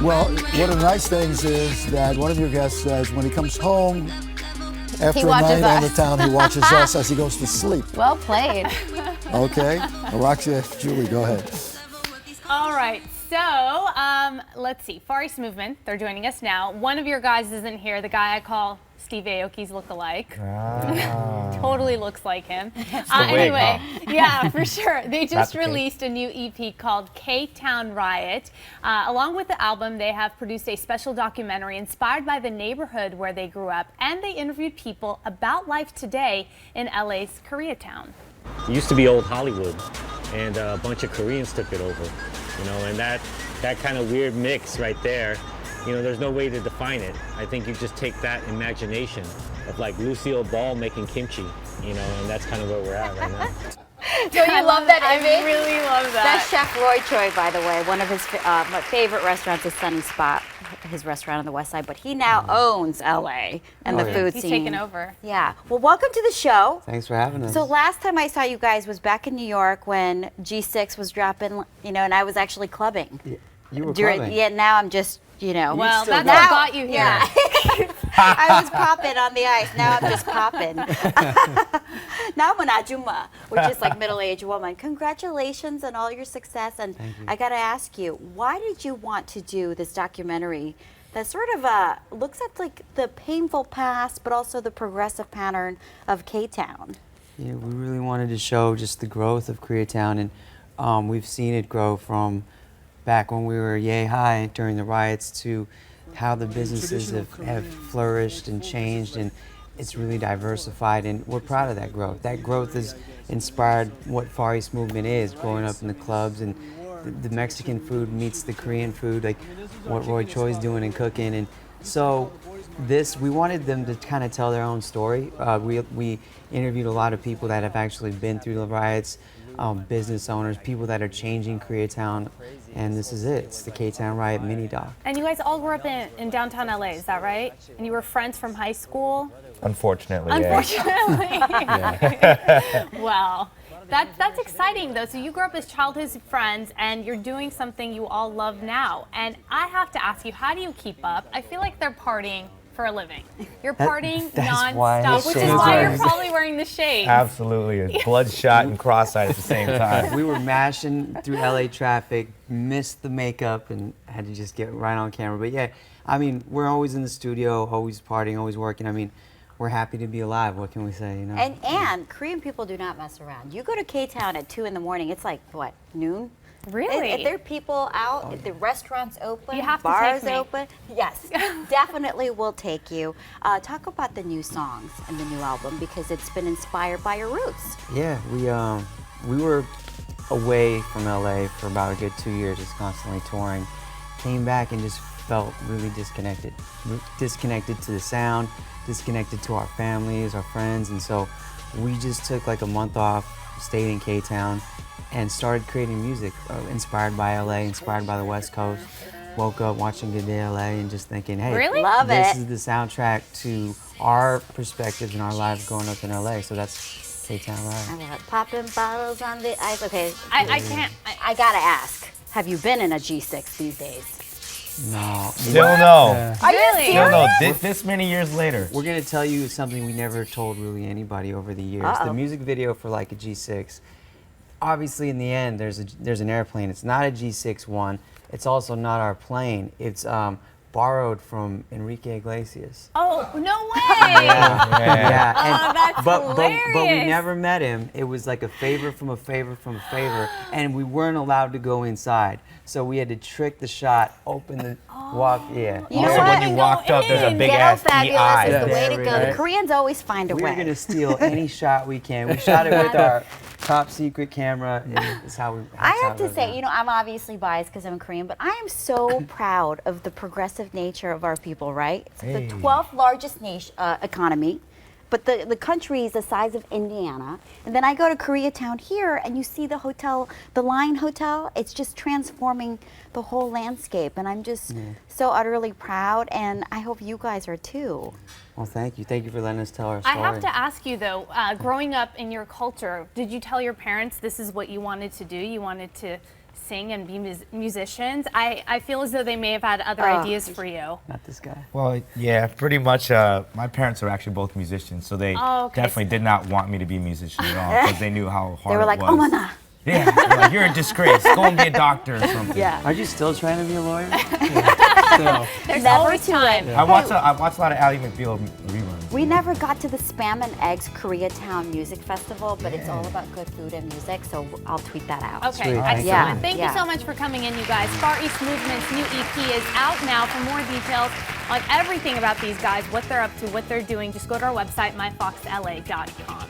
Well, one of the nice things is that one of your guests says when he comes home after a night on the town, he watches us as he goes to sleep. Well played. Okay. Roxy, Julie, go ahead. All right. So, let's see. Far East Movement, they're joining us now. One of your guys isn't here, the guy I call Steve Aoki's look-alike. Totally looks like him. Anyway, yeah, for sure. They just released a new EP called KTown Riot. Along with the album, they have produced a special documentary inspired by the neighborhood where they grew up, and they interviewed people about life today in LA's Koreatown. It used to be old Hollywood, and a bunch of Koreans took it over, you know, and that kind of weird mix right there, you know, there's no way to define it. I think you just take that imagination of like Lucille Ball making kimchi, you know, and that's kind of where we're at right now. So you love that image? I really love that. That's Chef Roy Choi, by the way. One of his my favorite restaurants is Sunny Spot, his restaurant on the west side, but he now owns LA and the food scene. He's taken over. Yeah. Well, welcome to the show. Thanks for having us. So last time I saw you guys was back in New York when G6 was dropping, you know, and I was actually clubbing. Yeah, you were clubbing. Yeah, now I'm just, you know. Well, that's now, what got you here. Yeah. I was popping on the ice. Now I'm just popping. Now I'm an ajumma, which is like middle-aged woman. Congratulations on all your success. And I got to ask you, why did you want to do this documentary that sort of looks at like the painful past, but also the progressive pattern of K-Town? Yeah, we really wanted to show just the growth of Koreatown, and we've seen it grow from back when we were yay high during the riots to how the businesses have flourished and changed, and it's really diversified, and we're proud of that growth. That growth has inspired what Far East Movement is, growing up in the clubs, and the Mexican food meets the Korean food, like what Roy Choi's doing and cooking. And so we wanted them to kind of tell their own story. We interviewed a lot of people that have actually been through the riots, business owners, people that are changing Koreatown, and this is it. It's the K-Town Riot mini doc. And you guys all grew up in downtown LA, is that right? And you were friends from high school? Unfortunately, Unfortunately. Well, that's exciting though. So you grew up as childhood friends and you're doing something you all love now. And I have to ask you, how do you keep up? I feel like they're partying for a living. You're partying nonstop, which is why you're probably wearing the shades. Absolutely. It's bloodshot and cross-eyed at the same time. We were mashing through LA traffic, missed the makeup, and had to just get right on camera. But yeah, I mean, we're always in the studio, always partying, always working. I mean, we're happy to be alive. What can we say, you know? And Korean people do not mess around. You go to K-Town at 2 in the morning, it's like, what, noon? Really? If there are people out, if the restaurant's open, you have bars to take me. open, yes, definitely will take you. Talk about the new songs and the new album because it's been inspired by your roots. Yeah, we were away from LA for about a good 2 years, just constantly touring. Came back and just felt really disconnected. Disconnected to the sound, disconnected to our families, our friends, and so we just took like a month off, stayed in K-Town, and started creating music inspired by LA, inspired by the West Coast. Woke up watching Good Day LA and just thinking, hey, really? This is the soundtrack to our perspectives and our lives growing up in LA. So that's K-Town Riot. I love it. Popping bottles on the ice. Okay. I can't. I gotta ask, have you been in a G6 these days? No. Still no. Are you Really? Still no. serious? This many years later. We're gonna tell you something we never told really anybody over the years. The music video for like a G6, obviously in the end there's an airplane. It's not a G6 one. It's also not our plane. It's borrowed from Enrique Iglesias. Oh, no way! Yeah. Oh, that's but we hilarious. never met him. It was like a favor from a favor from a favor, and we weren't allowed to go inside. So we had to trick the shot, open the walk. Yeah. You know Also, what? when you walked up, there's a big Ghetto ass fabulous EI. is the way to Yeah, go. right. The Koreans always find a We're way. gonna steal any shot we can. We shot it with our top secret camera. Is how we. I have to say, you know, I'm obviously biased because I'm Korean, but I am so proud of the progressive nature of our people, right? It's the 12th largest economy, but the country is the size of Indiana. And then I go to Koreatown here, and you see the hotel, the Line Hotel. It's just transforming the whole landscape, and I'm just so utterly proud, and I hope you guys are too. Well, thank you. Thank you for letting us tell our story. I have to ask you though, growing up in your culture, did you tell your parents this is what you wanted to do? You wanted to sing and be musicians. I feel as though they may have had other ideas for you. Not this guy. Well, yeah, pretty much. My parents are actually both musicians, so they definitely did not want me to be a musician at all because they knew how hard They were like, it was. oh, mana. Yeah, they're like, you're a disgrace. Go and be a doctor or something. Yeah. Are you still trying to be a lawyer? There's Never always too time. late. I watch a lot of Ally McBeal reruns. We never got to the Spam and Eggs KTown Music Festival, but it's all about good food and music, so I'll tweet that out. Okay, Sweet. excellent. Yeah, Thank you so much for coming in, you guys. Far East Movement's new EP is out now. For more details on everything about these guys, what they're up to, what they're doing, just go to our website, myfoxla.com.